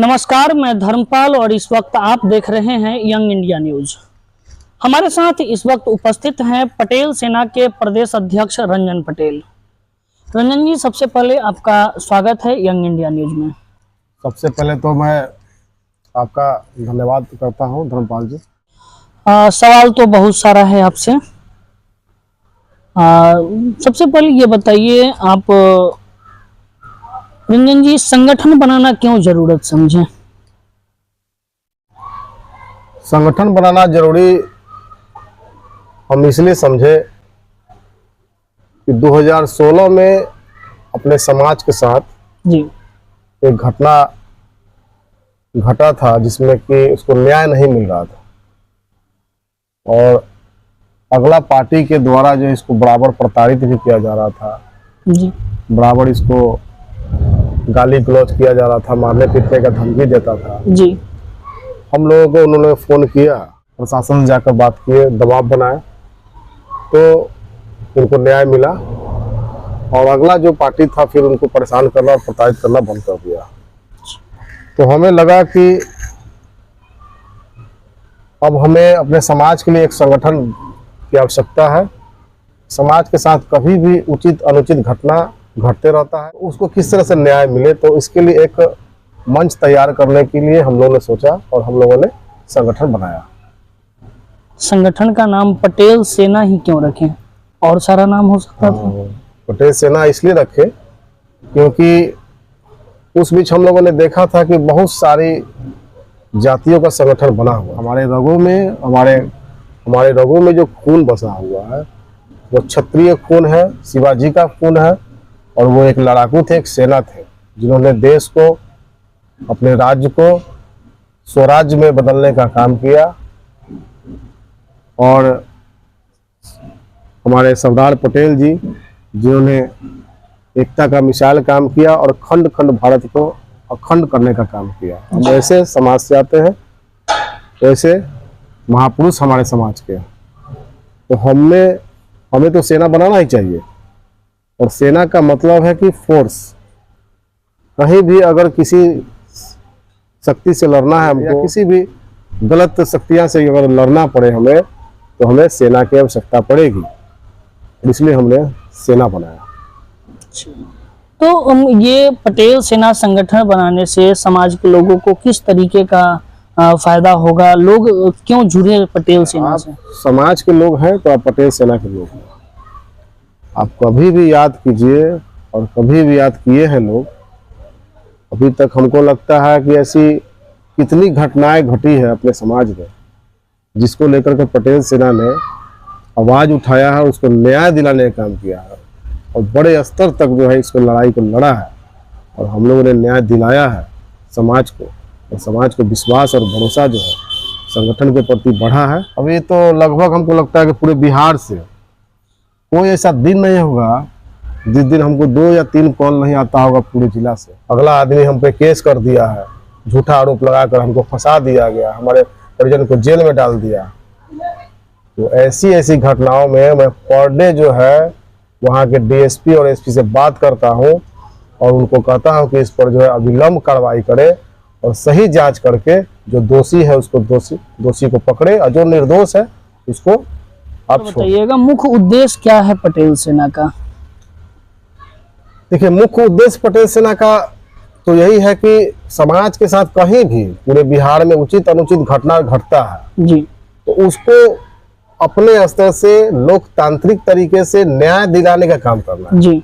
नमस्कार, मैं धर्मपाल और इस वक्त आप देख रहे हैं यंग इंडिया न्यूज। हमारे साथ इस वक्त उपस्थित हैं पटेल सेना के प्रदेश अध्यक्ष रंजन पटेल। रंजन जी, सबसे पहले आपका स्वागत है यंग इंडिया न्यूज में। सबसे पहले तो मैं आपका धन्यवाद करता हूं धर्मपाल जी। सवाल तो बहुत सारा है आपसे। सबसे पहले ये बताइए आप रंजन जी, संगठन बनाना क्यों जरूरत समझे? संगठन बनाना जरूरी हम इसलिए समझे कि 2016 में अपने समाज के साथ जी एक घटना घटा था जिसमें कि उसको न्याय नहीं मिल रहा था और अगला पार्टी के द्वारा जो इसको बराबर प्रताड़ित भी किया जा रहा था जी, बराबर इसको गाली गलौज किया जा रहा था, मारने पीटने का धमकी देता था जी। हम लोगों को उन्होंने फ़ोन किया, प्रशासन से जाकर बात किए, दबाव बनाए तो उनको न्याय मिला और अगला जो पार्टी था फिर उनको परेशान करना और प्रताड़ित करना बंद कर दिया। तो हमें लगा कि अब हमें अपने समाज के लिए एक संगठन की आवश्यकता है। समाज के साथ कभी भी उचित अनुचित घटना घटते रहता है, उसको किस तरह से न्याय मिले, तो इसके लिए एक मंच तैयार करने के लिए हम लोगों ने सोचा और हम लोगों ने संगठन बनाया। संगठन का नाम पटेल सेना ही क्यों रखें? और सारा नाम हो सकता था। पटेल सेना इसलिए रखे क्योंकि उस बीच हम लोगों ने देखा था कि बहुत सारी जातियों का संगठन बना हुआ हमारे रगों में, हमारे रगों में जो खून बसा हुआ है वो क्षत्रिय खून है, शिवाजी का खून है और वो एक लड़ाकू थे, एक सेना थे जिन्होंने देश को, अपने राज्य को स्वराज्य में बदलने का काम किया। और हमारे सरदार पटेल जी जिन्होंने एकता का मिसाल काम किया और खंड खंड भारत को अखंड करने का काम किया। हम ऐसे समाज से आते हैं, ऐसे महापुरुष हमारे समाज के, तो हमें तो सेना बनाना ही चाहिए। और सेना का मतलब है कि फोर्स, कहीं भी अगर किसी शक्ति से लड़ना है हमको, किसी भी गलत शक्तियां से अगर लड़ना पड़े हमें, तो हमें सेना की आवश्यकता पड़ेगी, इसलिए हमने सेना बनाया। तो ये पटेल सेना संगठन बनाने से समाज के लोगों को किस तरीके का फायदा होगा? लोग क्यों जुड़े पटेल सेना से? समाज के लोग हैं तो आप पटेल सेना के लोग हैं। आप कभी भी याद कीजिए और कभी भी याद किए हैं लोग, अभी तक हमको लगता है कि ऐसी कितनी घटनाएं घटी है अपने समाज में जिसको लेकर के पटेल सेना ने आवाज उठाया है, उसको न्याय दिलाने का काम किया है और बड़े स्तर तक जो है इसको लड़ाई को लड़ा है और हम लोगों ने न्याय दिलाया है समाज को। और समाज को विश्वास और भरोसा जो है संगठन के प्रति बढ़ा है। अभी तो लगभग हमको लगता है कि पूरे बिहार से कोई ऐसा दिन नहीं होगा जिस दिन हमको 2 या 3 कॉल नहीं आता होगा पूरे जिला से। अगला आदमी हम पे केस कर दिया है, झूठा आरोप लगाकर हमको फंसा दिया गया, हमारे परिजन को जेल में डाल दिया। तो ऐसी घटनाओं में मैं पर डे जो है वहाँ के डीएसपी और एसपी से बात करता हूँ और उनको कहता हूँ कि इस पर जो है अविलंब कार्रवाई करे और सही जांच करके जो दोषी है उसको दोषी को पकड़े और जो निर्दोष है उसको आप बताइएगा मुख्य उद्देश्य क्या है पटेल सेना का? देखिए, मुख्य उद्देश्य पटेल सेना का तो यही है कि समाज के साथ कहीं भी पूरे बिहार में उचित अनुचित घटना घटता है जी, तो उसको अपने स्तर से लोकतांत्रिक तरीके से न्याय दिलाने का काम करना है जी,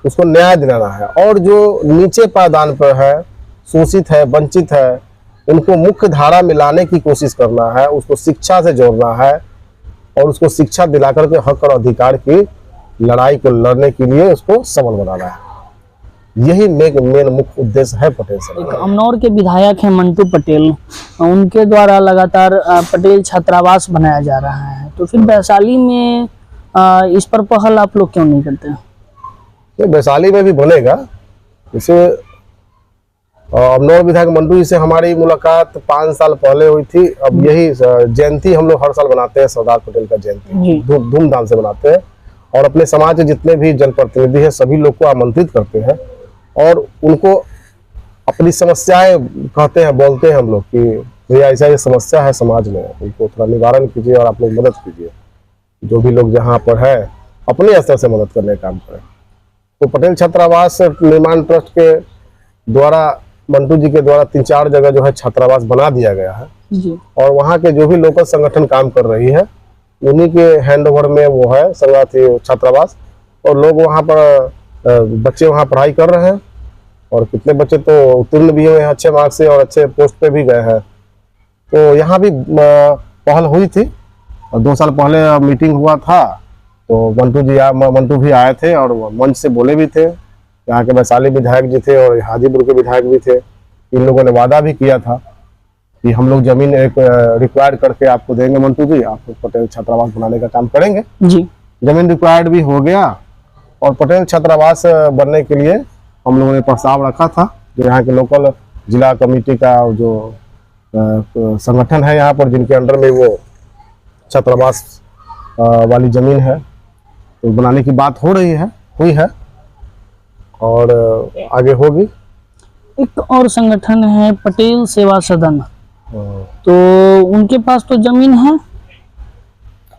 उसको न्याय दिलाना है। और जो नीचे पायदान पर है, शोषित है, वंचित है, उनको मुख्य धारा में लाने की कोशिश करना है, उसको शिक्षा से जोड़ना है और उसको शिक्षा दिलाकर के हक और अधिकार की लड़ाई को लड़ने के लिए उसको सबल बनाना है। यही मेन मुख्य उद्देश्य है पटेल सेना। एक अमनौर के विधायक हैं मंटू पटेल, उनके द्वारा लगातार पटेल छात्रावास बनाया जा रहा है, तो फिर वैशाली में इस पर पहल आप लोग क्यों नहीं करते? ये वैशाली में भी बनेगा। जैसे अमनौर विधायक मंटू जी से हमारी मुलाकात 5 साल पहले हुई थी। अब यही जयंती हम लोग हर साल बनाते हैं, सरदार पटेल का जयंती धूमधाम से बनाते हैं और अपने समाज के जितने भी जनप्रतिनिधि हैं सभी लोग को आमंत्रित करते हैं और उनको अपनी समस्याएं कहते हैं, बोलते हैं हम लोग कि भैया ऐसा ये समस्या है समाज में, उनको थोड़ा निवारण कीजिए और आप लोग मदद कीजिए। जो भी लोग जहाँ पर है अपने स्तर से मदद करने का काम करें। तो पटेल छात्रावास निर्माण ट्रस्ट के द्वारा, मंटू जी के द्वारा 3-4 जगह जो है छात्रावास बना दिया गया है जी। और वहाँ के जो भी लोकल संगठन काम कर रही है उन्हीं के हैंड ओवर में वो है संगठित छात्रावास। और लोग वहाँ पर बच्चे वहाँ पढ़ाई कर रहे हैं और कितने बच्चे तो उत्तीर्ण भी हुए हैं अच्छे मार्क्स से और अच्छे पोस्ट पे भी गए हैं। तो यहाँ भी पहल हुई थी और 2 साल पहले मीटिंग हुआ था तो मंटू भी आए थे और मंच से बोले भी थे। यहाँ के वैशाली विधायक जी थे और हाजीपुर के विधायक भी थे। इन लोगों ने वादा भी किया था कि हम लोग जमीन एक रिक्वायर्ड करके आपको देंगे मंटू जी, आप पटेल छात्रावास बनाने का काम करेंगे जी। जमीन रिक्वायर्ड भी हो गया और पटेल छात्रावास बनने के लिए हम लोगों ने प्रस्ताव रखा था। जो यहाँ के लोकल जिला कमेटी का जो संगठन है यहाँ पर, जिनके अंडर में वो छात्रावास वाली जमीन है, तो बनाने की बात हुई है और आगे होगी। एक और संगठन है पटेल सेवा सदन, तो उनके पास तो जमीन है।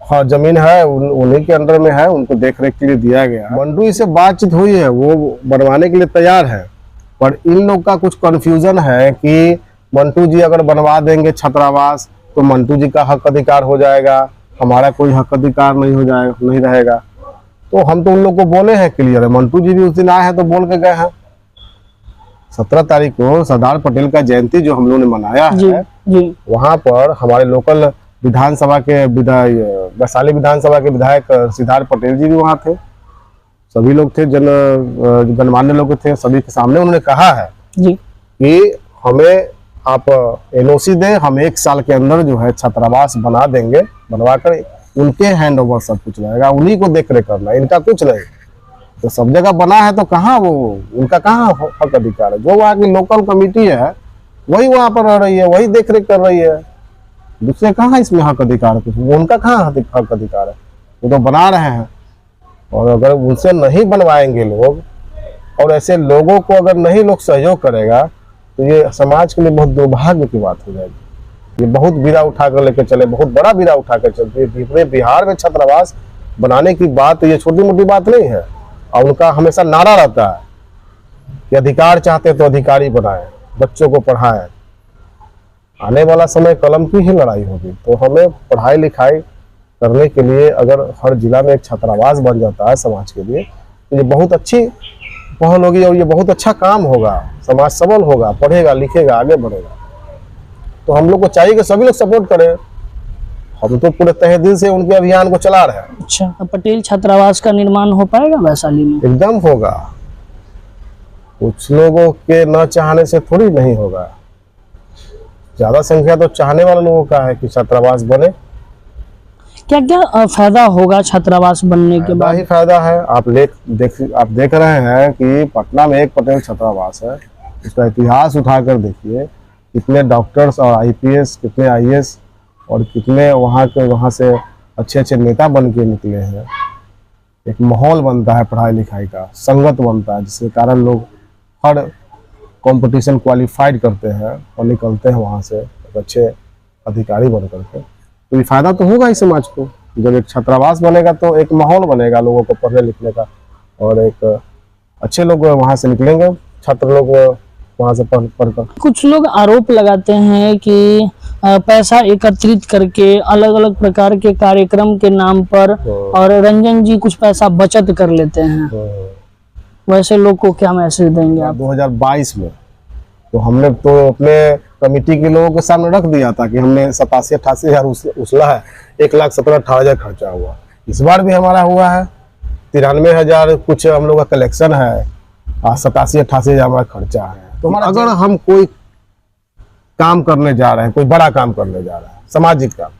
हाँ जमीन है, उन्हीं के अंडर में है, उनको देख रेख के लिए दिया गया है। मंटू से बातचीत हुई है, वो बनवाने के लिए तैयार है, पर इन लोग का कुछ कंफ्यूजन है कि मंटू जी अगर बनवा देंगे छात्रावास तो मंटू जी का हक अधिकार हो जाएगा, हमारा कोई हक अधिकार नहीं रहेगा। तो हम तो उन लोग को बोले हैं क्लियर है, मंटू जी भी उस दिन आए हैं तो बोल के गए हैं 17 तारीख को सरदार पटेल का जयंती जो हम लोग ने मनाया है जी। वहाँ पर हमारे लोकल विधानसभा के वैशाली विधानसभा के विधायक सिद्धार्थ पटेल जी भी वहाँ थे, सभी लोग थे, गणमान्य लोग थे, सभी के सामने उन्होंने कहा है जी कि हमें आप एनओसी दें, हम 1 साल के अंदर जो है छात्रावास बना देंगे, बनवाकर उनके हैंड ओवर सब कुछ रहेगा, उन्हीं को देख रेख करना, इनका कुछ नहीं। तो सब जगह बना है तो कहाँ वो उनका कहाँ हक अधिकार है? जो वहाँ की लोकल कमेटी है वही वहाँ पर रह रही है, वही देख रेख कर रही है, दूसरे कहाँ इसमें हक अधिकार है? कुछ उनका कहाँ हक अधिकार है? वो तो बना रहे हैं। और अगर उनसे नहीं बनवाएंगे लोग और ऐसे लोगों को अगर नहीं लोग सहयोग करेगा तो ये समाज के लिए बहुत दुर्भाग्य की बात हो जाएगी। ये बहुत बीड़ा उठा कर लेकर चले, बहुत बड़ा बीड़ा उठा कर चलते हैं। पूरे बिहार में छात्रावास बनाने की बात ये छोटी मोटी बात नहीं है और उनका हमेशा नारा रहता है कि अधिकार चाहते तो अधिकारी बनाएं, बच्चों को पढ़ाएं। आने वाला समय कलम की ही लड़ाई होगी, तो हमें पढ़ाई लिखाई करने के लिए अगर हर जिला में एक छात्रावास बन जाता है समाज के लिए तो ये बहुत अच्छी पहल होगी और ये बहुत अच्छा काम होगा, समाज सबल होगा, पढ़ेगा लिखेगा आगे बढ़ेगा। तो हम लोग को चाहिए कि सभी लोग सपोर्ट करें। हम तो पूरे तहे दिल से उनके अभियान को चला रहे हैं। अच्छा, तो पटेल छात्रावास का निर्माण हो पाएगा वैशाली में? एकदम होगा, कुछ लोगों के न चाहने से थोड़ी नहीं होगा, ज्यादा संख्या तो चाहने वाले लोगों का है कि छात्रावास बने। क्या क्या फायदा होगा छात्रावास बनने के बाद? ही फायदा है। आप देख रहे हैं कि पटना में एक पटेल छात्रावास है, उसका इतिहास उठाकर देखिए, कितने डॉक्टर्स और आईपीएस, कितने आईएएस और कितने वहाँ से अच्छे अच्छे नेता बन के निकले हैं। एक माहौल बनता है पढ़ाई लिखाई का, संगत बनता है, जिसके कारण लोग हर कंपटीशन क्वालिफाइड करते हैं और निकलते हैं वहाँ से एक अच्छे अधिकारी बन करके। तो ये फायदा तो होगा ही समाज को। जब एक छात्रावास बनेगा तो एक माहौल बनेगा लोगों को पढ़ने लिखने का और एक अच्छे लोग वहाँ से निकलेंगे, छात्र लोग वहाँ से पढ़कर। कुछ लोग आरोप लगाते हैं कि पैसा एकत्रित करके अलग अलग प्रकार के कार्यक्रम के नाम पर और रंजन जी कुछ पैसा बचत कर लेते हैं, वैसे लोग को क्या मैसेज देंगे आप? 2022 में तो हमने तो अपने कमेटी के लोगों के सामने रख दिया था कि हमने 87-88 हजार उसला है, 1,17,18,000 खर्चा हुआ। इस बार भी हमारा हुआ है 93,000 कुछ हम लोग का कलेक्शन है, 87-88 हजार हमारा खर्चा है। तो अगर हम कोई काम करने जा रहे हैं, कोई बड़ा काम करने जा रहे हैं सामाजिक काम,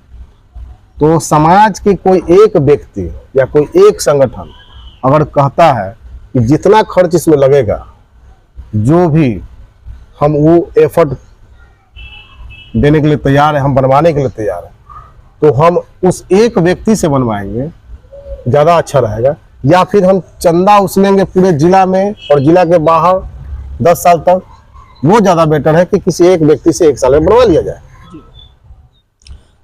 तो समाज के कोई एक व्यक्ति या कोई एक संगठन अगर कहता है कि जितना खर्च इसमें लगेगा, जो भी हम वो एफर्ट देने के लिए तैयार है, हम बनवाने के लिए तैयार है, तो हम उस एक व्यक्ति से बनवाएंगे, ज़्यादा अच्छा रहेगा। या फिर हम चंदा उसलेंगे पूरे जिला में और जिला के बाहर 10 साल तक, वो ज्यादा बेटर है कि किसी एक व्यक्ति से 1 साल में बनवा लिया जाए।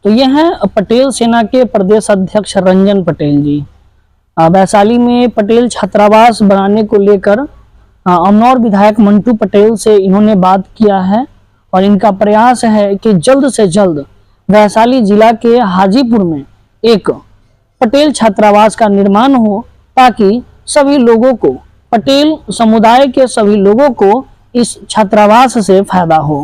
तो ये हैं पटेल सेना के प्रदेश अध्यक्ष रंजन पटेल जी। वैशाली में पटेल छात्रावास बनाने को लेकर अमनौर विधायक मंटू पटेल से इन्होंने बात किया है और इनका प्रयास है कि जल्द से जल्द वैशाली जिला के हाजीपुर में एक पटेल छात्रावास का निर्माण हो, ताकि सभी लोगों को, पटेल समुदाय के सभी लोगों को इस छात्रावास से फायदा हो।